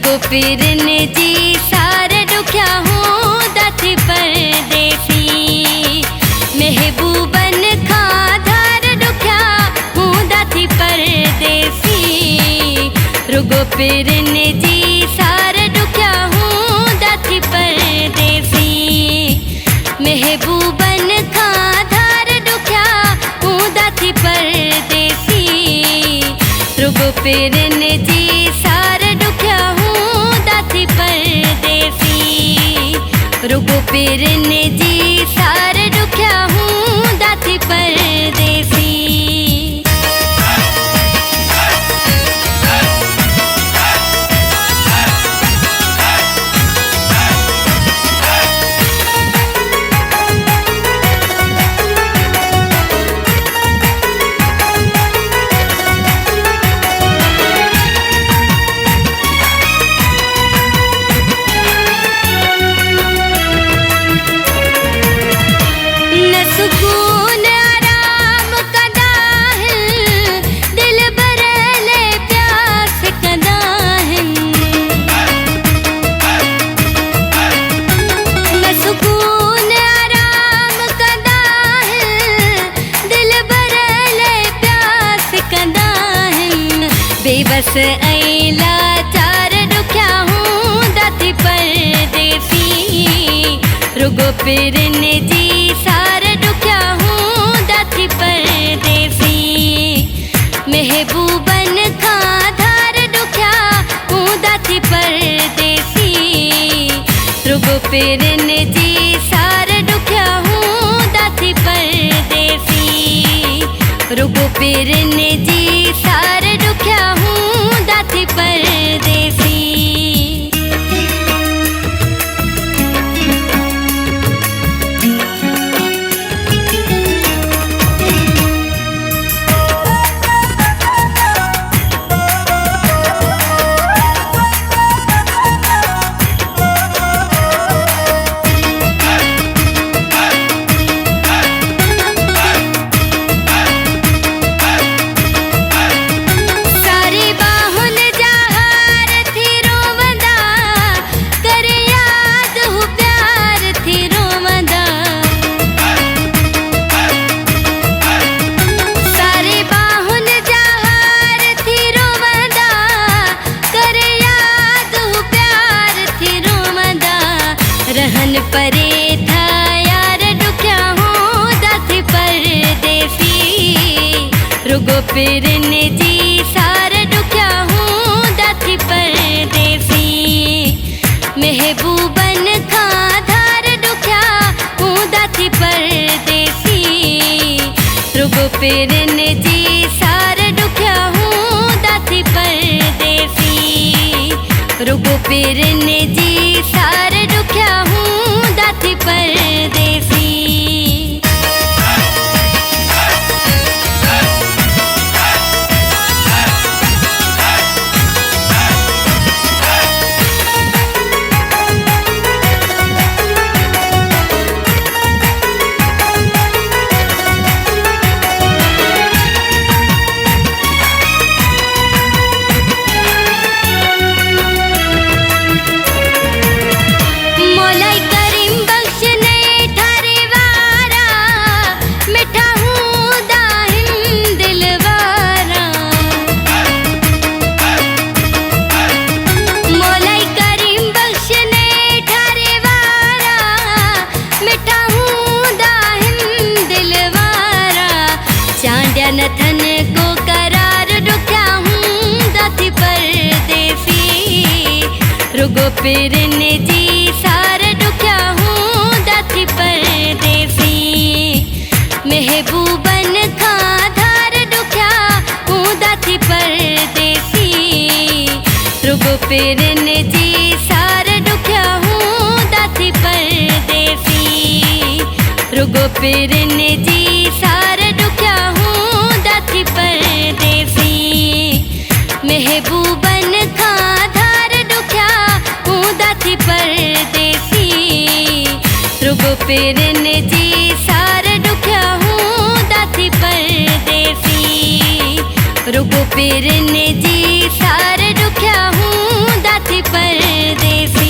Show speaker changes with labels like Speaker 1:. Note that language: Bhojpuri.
Speaker 1: रुगो पीरन जी सारे दुखिया हूँ दाथी परदेसी महबूबन खा धार दुखिया हूँ दाथी परदेसी रुगो पीरन जी सारे दुखिया हूँ दाथी परदेसी महबूबन खा धार दुखिया हूँ दाथी परदेसी रुगो पीरन जी सारे दुखिया हूँ दाथी परदेसी रुगो पीरन जी सारे दुखिया हूँ दाथी परदेसी। सुकून आराम कदा है दिल बरले प्यास कदा है न सुकून आराम कदा है दिल बरले प्यास कदा है बेबस ऐला चार दुखिया हूँ दाथी परदेसी रुगो पीरन जी सारे दुखिया हूँ दाथी परदेसी महबूबन खा धार दुखिया हूँ दाथी परदेसी रुगो पीरन जी सारे दुखिया हूँ दाथी परदेसी रुगो पीरन जी सारे दुखिया हूँ दाथी परदेसी। रहन परे था यार दुखिया हूँ दाथी परदेसी रुगो पीरन जी सारे दुखिया हूँ दाथी परदेसी महबूबन खा धार दुखिया हूँ दाथी परदेसी रुगो पीरन जी सारे दुखिया हूँ दाथी परदेसी रुगो पीरन जी सारे दुखिया हूँ दाथी परदेसी। नथन को करार दुखिया हूँ दाथी परदेसी रुगो पीरन जी सारे दुखिया हूँ दाथी परदेसी महबूबन खा धार दुखिया हूँ दाथी परदेसी रुगो पीरन जी सारे दुखिया हूँ दाथी परदेसी रुगो पीरन जी सारे दुखिया हूँ दाथी परदेसी महबूबन खा धार दुखिया हूँ दाथी परदेसी रुगो पीरन जी सारे दुखिया हूँ दाथी परदेसी रुगो पीरन जी सारे दुखिया हूँ दाथी परदेसी।